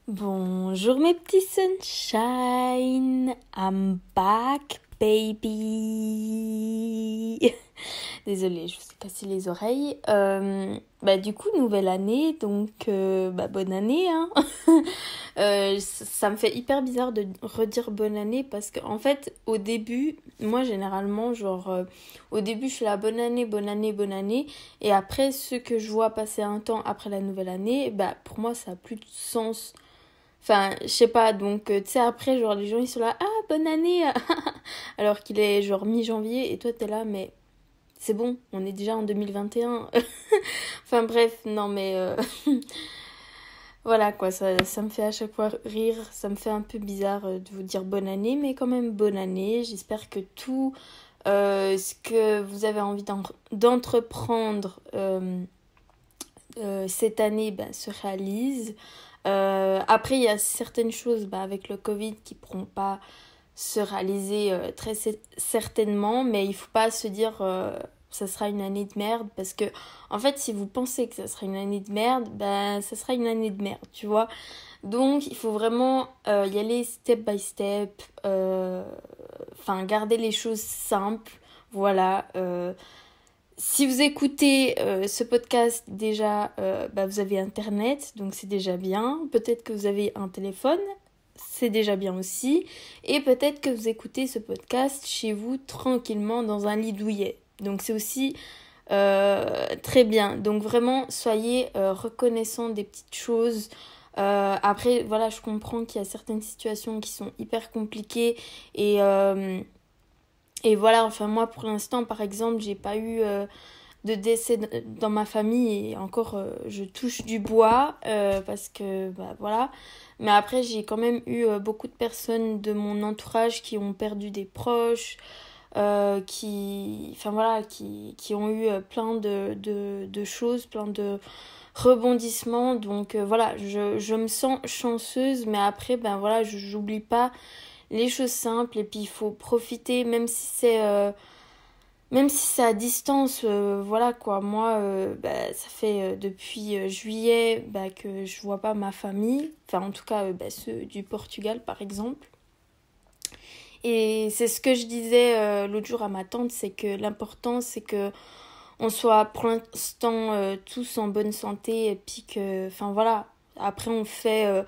Bonjour mes petits sunshine, I'm back baby. Désolée, je vous ai cassé les oreilles. Du coup, nouvelle année, donc bonne année, hein. Ça me fait hyper bizarre de redire bonne année parce qu'en fait, au début, moi généralement, au début, je fais la bonne année, bonne année, bonne année. Et après, ce que je vois passer un temps après la nouvelle année, pour moi, ça a plus de sens. Enfin, je sais pas, donc, tu sais, après, genre, les gens, ils sont là, ah, bonne année, alors qu'il est, genre, mi-janvier, et toi, t'es là, mais c'est bon, on est déjà en 2021. Enfin, bref, non, mais, voilà, quoi, ça me fait à chaque fois rire, ça me fait un peu bizarre de vous dire bonne année, mais quand même, bonne année. J'espère que tout ce que vous avez envie d'entreprendre cette année se réalise. Après, il y a certaines choses avec le Covid qui ne pourront pas se réaliser très certainement, mais il ne faut pas se dire ça sera une année de merde parce que, en fait, si vous pensez que ça sera une année de merde, ça sera une année de merde, tu vois. Donc, il faut vraiment y aller step by step, garder les choses simples, voilà. Si vous écoutez ce podcast déjà, vous avez internet, donc c'est déjà bien. Peut-être que vous avez un téléphone, c'est déjà bien aussi. Et peut-être que vous écoutez ce podcast chez vous tranquillement dans un lit douillet. Donc c'est aussi très bien. Donc vraiment, soyez reconnaissants des petites choses. Après, voilà, je comprends qu'il y a certaines situations qui sont hyper compliquées et voilà, enfin moi pour l'instant par exemple j'ai pas eu de décès dans ma famille et encore je touche du bois parce que voilà. Mais après j'ai quand même eu beaucoup de personnes de mon entourage qui ont perdu des proches, qui ont eu plein de choses, plein de rebondissements. Donc voilà, je me sens chanceuse mais après j'oublie pas les choses simples et puis il faut profiter même si c'est à distance, voilà quoi. Moi, ça fait depuis juillet que je vois pas ma famille. Enfin, en tout cas, ceux du Portugal, par exemple. Et c'est ce que je disais l'autre jour à ma tante, c'est que l'important, c'est que on soit pour l'instant tous en bonne santé et puis que, enfin voilà. Après, on fait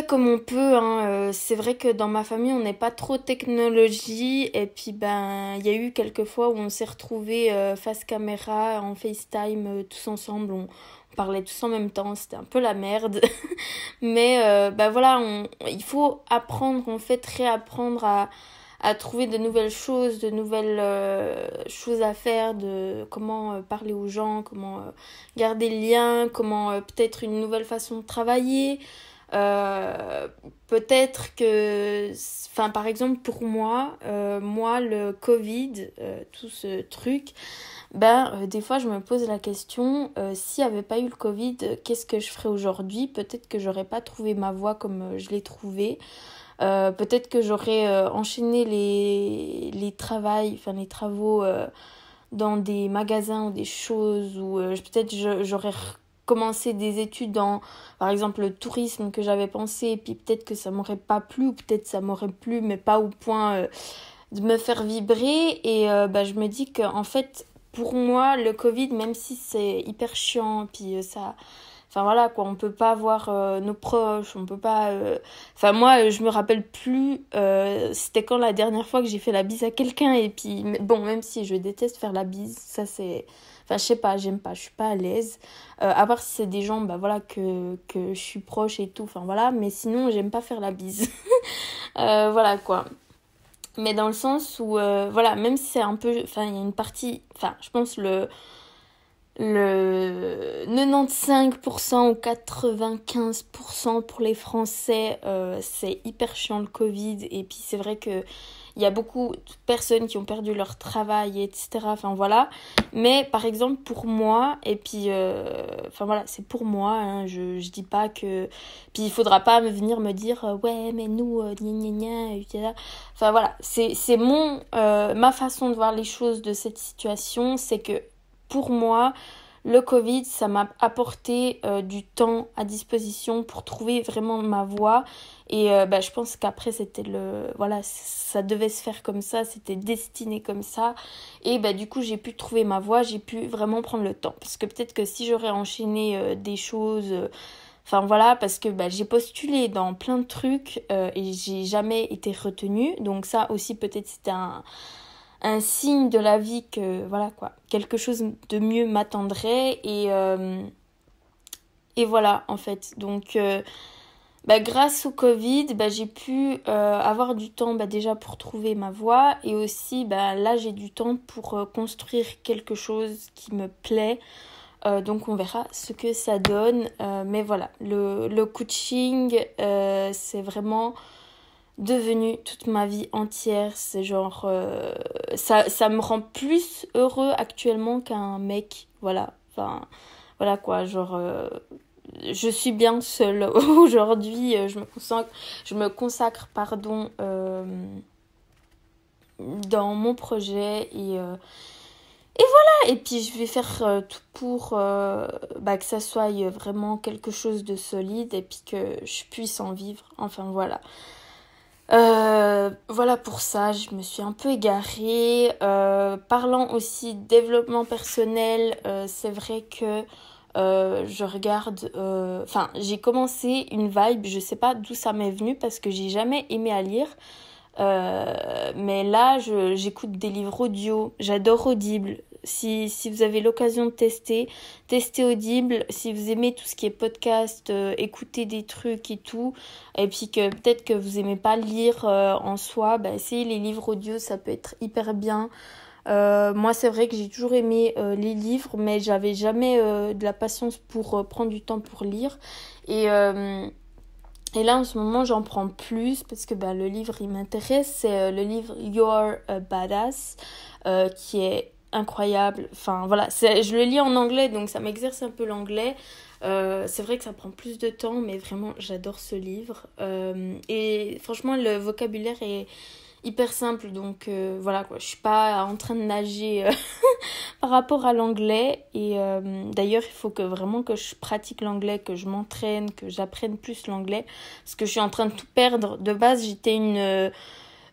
comme on peut, hein. C'est vrai que dans ma famille, on n'est pas trop technologie. Et puis, il y a eu quelques fois où on s'est retrouvés face caméra, en FaceTime, tous ensemble. On parlait tous en même temps. C'était un peu la merde. Mais, voilà, il faut apprendre, en fait, réapprendre à trouver de nouvelles choses, de nouvelles choses à faire, de comment parler aux gens, comment garder le lien, comment peut-être une nouvelle façon de travailler. Peut-être que, enfin par exemple pour moi, le Covid, tout ce truc, des fois je me pose la question, s'il n'y avait pas eu le Covid, qu'est-ce que je ferais aujourd'hui? Peut-être que j'aurais pas trouvé ma voie comme je l'ai trouvée. Peut-être que j'aurais enchaîné les travaux dans des magasins ou des choses ou peut-être j'aurais commencé des études dans par exemple le tourisme que j'avais pensé et puis peut-être que ça m'aurait pas plu ou peut-être ça m'aurait plu mais pas au point de me faire vibrer et je me dis que en fait pour moi le Covid même si c'est hyper chiant puis ça enfin voilà quoi, on peut pas voir nos proches, on peut pas enfin moi je me rappelle plus c'était quand la dernière fois que j'ai fait la bise à quelqu'un et puis bon même si je déteste faire la bise, ça c'est enfin je sais pas, j'aime pas, je suis pas à l'aise. À part si c'est des gens voilà que je suis proche et tout, enfin voilà, mais sinon j'aime pas faire la bise. Voilà quoi. Mais dans le sens où voilà, même si c'est un peu enfin il y a une partie enfin je pense le 95% ou 95% pour les Français, c'est hyper chiant le Covid. Et puis c'est vrai que il y a beaucoup de personnes qui ont perdu leur travail, etc. Enfin voilà. Mais par exemple pour moi, et puis enfin voilà, c'est pour moi, hein, je dis pas que. Puis il faudra pas venir me dire ouais, mais nous, gna gna gna, etc. Enfin voilà, c'est ma façon de voir les choses de cette situation, c'est que pour moi, le Covid, ça m'a apporté du temps à disposition pour trouver vraiment ma voie. Et je pense qu'après, voilà, ça devait se faire comme ça, c'était destiné comme ça. Et du coup, j'ai pu trouver ma voie, j'ai pu vraiment prendre le temps. Parce que peut-être que si j'aurais enchaîné des choses... Enfin voilà, parce que j'ai postulé dans plein de trucs et j'ai jamais été retenue. Donc ça aussi, peut-être c'était un signe de la vie que, voilà quoi, quelque chose de mieux m'attendrait. Et voilà, en fait. Donc, grâce au Covid, j'ai pu avoir du temps déjà pour trouver ma voie. Et aussi, là, j'ai du temps pour construire quelque chose qui me plaît. Donc on verra ce que ça donne. Mais voilà, le coaching, c'est vraiment devenu toute ma vie entière. C'est genre... ça me rend plus heureux actuellement qu'un mec. Voilà. Enfin, voilà quoi. Genre... je suis bien seule aujourd'hui. Je me consacre dans mon projet et puis je vais faire tout pour que ça soit vraiment quelque chose de solide et puis que je puisse en vivre. Enfin voilà. Voilà pour ça, je me suis un peu égarée. Parlant aussi développement personnel, c'est vrai que je regarde... j'ai commencé une vibe, je sais pas d'où ça m'est venu parce que j'ai jamais aimé à lire. Mais là, j'écoute des livres audio. J'adore Audible. Si vous avez l'occasion de testez Audible. Si vous aimez tout ce qui est podcast, écouter des trucs et tout, et puis que peut-être que vous aimez pas lire en soi, essayez les livres audio, ça peut être hyper bien. Moi, c'est vrai que j'ai toujours aimé les livres, mais j'avais jamais de la patience pour prendre du temps pour lire. Et là, en ce moment, j'en prends plus parce que le livre, il m'intéresse. C'est le livre You're a Badass qui est incroyable. Enfin, voilà, je le lis en anglais, donc ça m'exerce un peu l'anglais. C'est vrai que ça prend plus de temps, mais vraiment, j'adore ce livre. Et franchement, le vocabulaire est hyper simple, donc voilà quoi. Je suis pas en train de nager par rapport à l'anglais. Et d'ailleurs, il faut vraiment que je pratique l'anglais, que je m'entraîne, que j'apprenne plus l'anglais. Parce que je suis en train de tout perdre. De base, j'étais une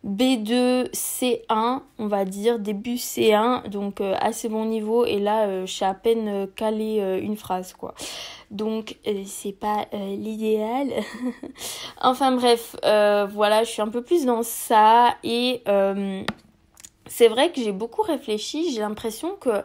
B2, C1, on va dire, début C1, donc assez bon niveau. Et là, je sais à peine caler une phrase, quoi. Donc, c'est pas l'idéal. Enfin bref, voilà, je suis un peu plus dans ça. Et c'est vrai que j'ai beaucoup réfléchi. J'ai l'impression que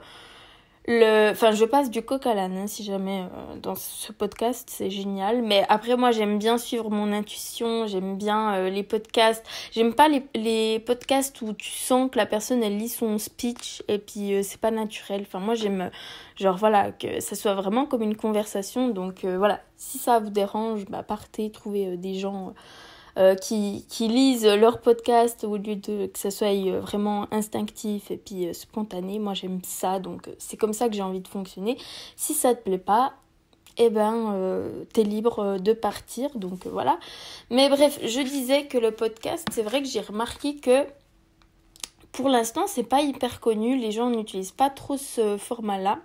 je passe du coq à l'âne, hein, si jamais dans ce podcast, c'est génial. Mais après, moi, j'aime bien suivre mon intuition, j'aime bien les podcasts. J'aime pas les podcasts où tu sens que la personne, elle lit son speech et puis c'est pas naturel. Enfin, moi, j'aime, genre, voilà, que ça soit vraiment comme une conversation. Donc, voilà, si ça vous dérange, partez, trouvez des gens... qui lisent leur podcast au lieu de que ça soit vraiment instinctif et puis spontané. Moi, j'aime ça, donc c'est comme ça que j'ai envie de fonctionner. Si ça te plaît pas, t'es libre de partir, donc voilà. Mais bref, je disais que le podcast, c'est vrai que j'ai remarqué que pour l'instant, c'est pas hyper connu. Les gens n'utilisent pas trop ce format-là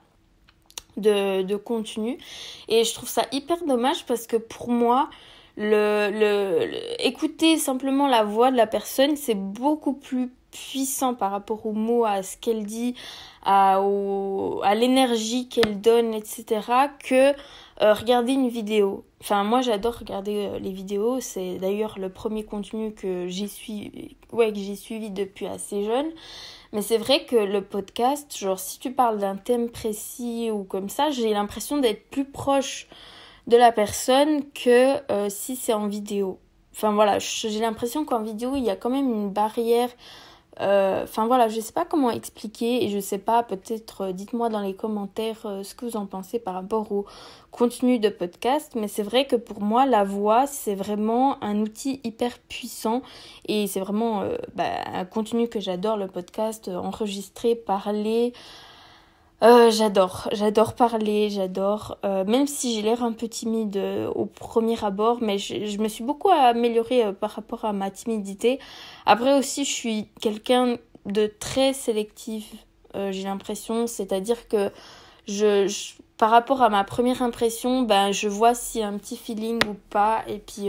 de contenu. Et je trouve ça hyper dommage parce que pour moi... écouter simplement la voix de la personne, c'est beaucoup plus puissant par rapport aux mots, à ce qu'elle dit, à l'énergie qu'elle donne, etc. que regarder une vidéo. Enfin, moi, j'adore regarder les vidéos. C'est d'ailleurs le premier contenu que j'ai suivi depuis assez jeune. Mais c'est vrai que le podcast, genre, si tu parles d'un thème précis ou comme ça, j'ai l'impression d'être plus proche de la personne que si c'est en vidéo. Enfin voilà, j'ai l'impression qu'en vidéo, il y a quand même une barrière. Enfin voilà, je sais pas comment expliquer et je sais pas, peut-être dites-moi dans les commentaires ce que vous en pensez par rapport au contenu de podcast. Mais c'est vrai que pour moi, la voix, c'est vraiment un outil hyper puissant et c'est vraiment un contenu que j'adore, le podcast, enregistrer, parler... j'adore parler, même si j'ai l'air un peu timide au premier abord, mais je me suis beaucoup améliorée par rapport à ma timidité. Après aussi, je suis quelqu'un de très sélectif, j'ai l'impression, c'est-à-dire que par rapport à ma première impression, ben, je vois s'il y a un petit feeling ou pas. Et puis,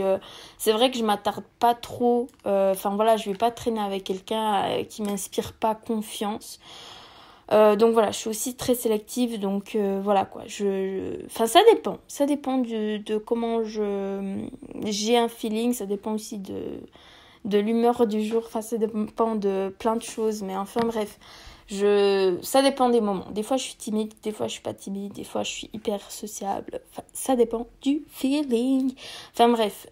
c'est vrai que je m'attarde pas trop. Enfin, voilà, je vais pas traîner avec quelqu'un qui m'inspire pas confiance. Donc voilà, je suis aussi très sélective, donc voilà quoi. Enfin, ça dépend. Ça dépend de comment j'ai un feeling, ça dépend aussi de l'humeur du jour. Enfin, ça dépend de plein de choses, mais enfin bref. Ça dépend des moments. Des fois, je suis timide, des fois, je suis pas timide, des fois, je suis hyper sociable. Enfin, ça dépend du feeling. Enfin, bref.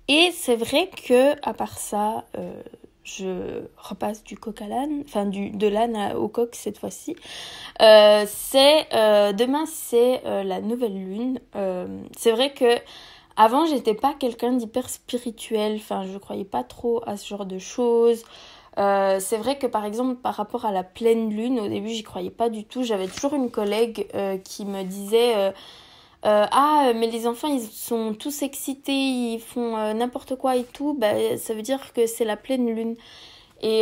Et c'est vrai que, à part ça, je repasse du coq à l'âne, enfin, de l'âne au coq cette fois-ci. Demain, c'est la nouvelle lune. C'est vrai que avant, j'étais pas quelqu'un d'hyper spirituel. Enfin, je croyais pas trop à ce genre de choses. C'est vrai que par exemple par rapport à la pleine lune, au début j'y croyais pas du tout. J'avais toujours une collègue qui me disait mais les enfants ils sont tous excités, ils font n'importe quoi et tout, bah, ça veut dire que c'est la pleine lune. Et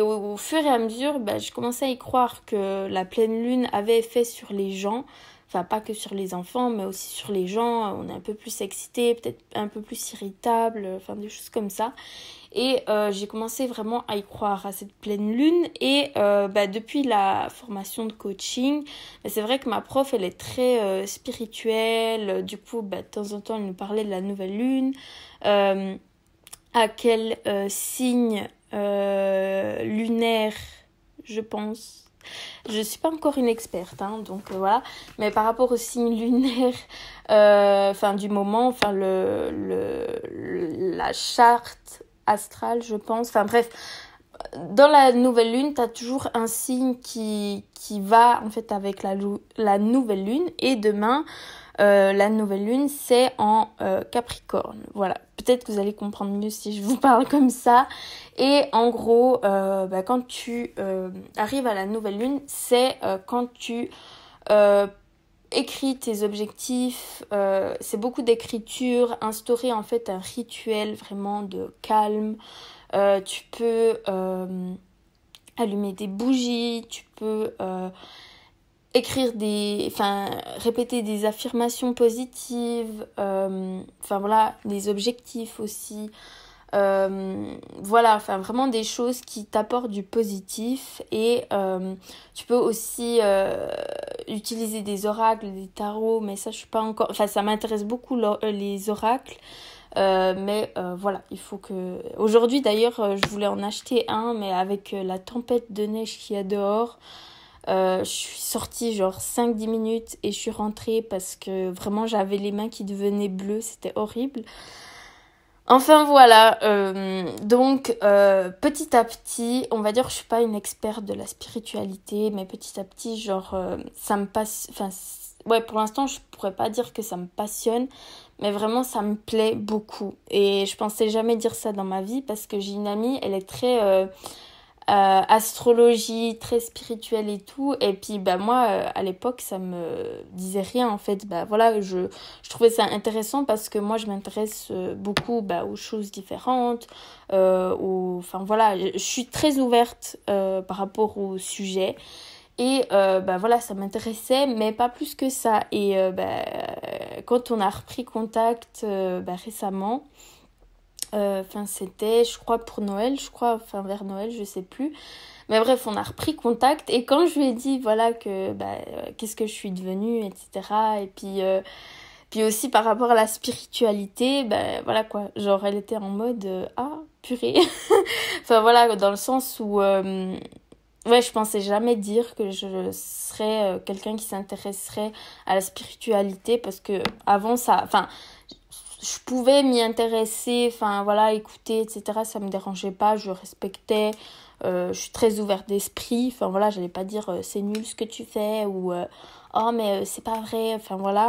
au fur et à mesure, bah, je commençais à y croire que la pleine lune avait effet sur les gens. Enfin, pas que sur les enfants, mais aussi sur les gens. On est un peu plus excités, peut-être un peu plus irritables, enfin des choses comme ça. Et j'ai commencé vraiment à y croire à cette pleine lune. Et depuis la formation de coaching, c'est vrai que ma prof, elle est très spirituelle. Du coup, de temps en temps, elle nous parlait de la nouvelle lune. À quel signe lunaire, je pense. Je suis pas encore une experte, hein, donc voilà. Mais par rapport au signe lunaire, du moment, enfin la charte astrale, je pense. Enfin bref, dans la nouvelle lune, tu as toujours un signe qui va en fait avec la nouvelle lune. Et demain, la nouvelle lune, c'est en Capricorne. Voilà. Peut-être que vous allez comprendre mieux si je vous parle comme ça. Et en gros, quand tu arrives à la nouvelle lune, c'est quand tu écris tes objectifs. C'est beaucoup d'écriture, instaurer en fait un rituel vraiment de calme. Tu peux allumer des bougies, tu peux répéter des affirmations positives, des objectifs aussi. Vraiment des choses qui t'apportent du positif. Et tu peux aussi utiliser des oracles, des tarots, mais ça je suis pas encore, enfin ça m'intéresse beaucoup les oracles. Il faut que... Aujourd'hui d'ailleurs, je voulais en acheter un, mais avec la tempête de neige qu'il y a dehors, je suis sortie genre 5-10 minutes et je suis rentrée parce que vraiment j'avais les mains qui devenaient bleues, c'était horrible. Enfin voilà, petit à petit, on va dire que je suis pas une experte de la spiritualité, mais petit à petit, ça me passe... pour l'instant, je pourrais pas dire que ça me passionne, mais vraiment, ça me plaît beaucoup. Et je pensais jamais dire ça dans ma vie parce que j'ai une amie, elle est très astrologie, très spirituelle et tout. Et puis, moi, à l'époque, ça me disait rien, en fait. Je trouvais ça intéressant parce que moi, je m'intéresse beaucoup aux choses différentes. Je suis très ouverte par rapport au sujet. Et ça m'intéressait, mais pas plus que ça. Et quand on a repris contact récemment, c'était, je crois, pour Noël, vers Noël, je sais plus. Mais bref, on a repris contact. Et quand je lui ai dit, voilà, qu'est-ce que je suis devenue, etc. Et puis aussi par rapport à la spiritualité, voilà quoi. Genre, elle était en mode, purée. Dans le sens où... je pensais jamais dire que je serais quelqu'un qui s'intéresserait à la spiritualité parce que avant ça, je pouvais m'y intéresser, écouter, etc. Ça me dérangeait pas, je respectais, je suis très ouverte d'esprit, j'allais pas dire c'est nul ce que tu fais ou oh mais c'est pas vrai,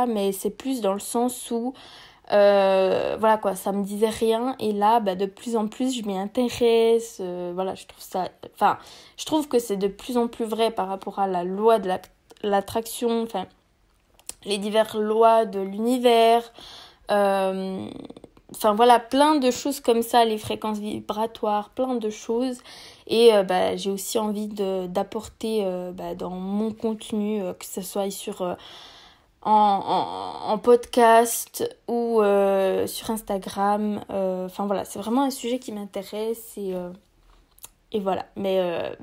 mais c'est plus dans le sens où ça me disait rien. Et là, de plus en plus, je m'y intéresse. Je trouve que c'est de plus en plus vrai par rapport à la loi de l'attraction, les diverses lois de l'univers. Enfin voilà, plein de choses comme ça, les fréquences vibratoires, plein de choses. Et j'ai aussi envie d'apporter dans mon contenu, que ce soit en podcast ou sur Instagram. Enfin voilà, c'est vraiment un sujet qui m'intéresse et voilà. Mais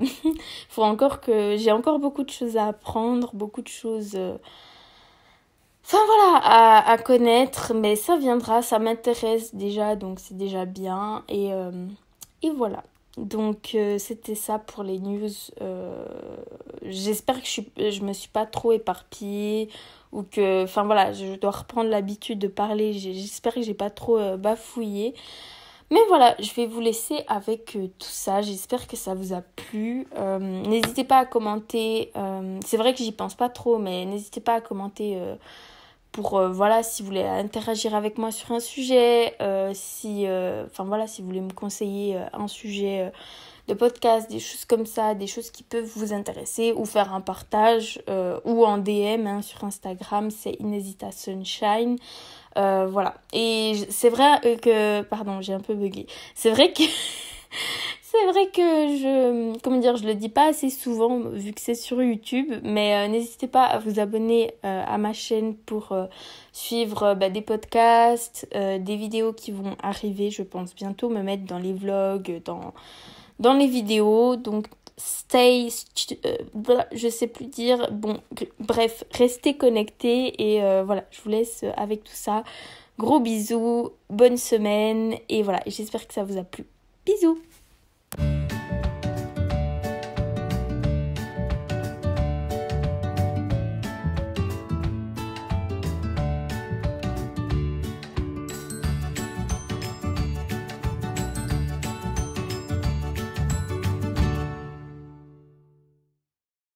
j'ai encore beaucoup de choses à apprendre, beaucoup de choses enfin voilà, à connaître, mais ça viendra, ça m'intéresse déjà, donc c'est déjà bien. Et voilà. Donc c'était ça pour les news. J'espère que je me suis pas trop éparpillée ou que, enfin voilà, je dois reprendre l'habitude de parler. J'espère que j'ai pas trop bafouillé. Mais voilà, je vais vous laisser avec tout ça. J'espère que ça vous a plu. N'hésitez pas à commenter. C'est vrai que j'y pense pas trop, mais n'hésitez pas à commenter pour si vous voulez interagir avec moi sur un sujet, si vous voulez me conseiller un sujet de podcast, des choses comme ça, des choses qui peuvent vous intéresser, ou faire un partage ou en DM sur Instagram, c'est Inesita Sunshine. Voilà. Et c'est vrai que... Pardon, j'ai un peu bugué. C'est vrai que... C'est vrai que je le dis pas assez souvent vu que c'est sur YouTube, mais n'hésitez pas à vous abonner à ma chaîne pour suivre des podcasts, des vidéos qui vont arriver, je pense bientôt me mettre dans les vlogs, dans les vidéos, donc je sais plus dire, bon, bref, restez connectés et voilà, je vous laisse avec tout ça. Gros bisous, bonne semaine et voilà, j'espère que ça vous a plu. Bisous!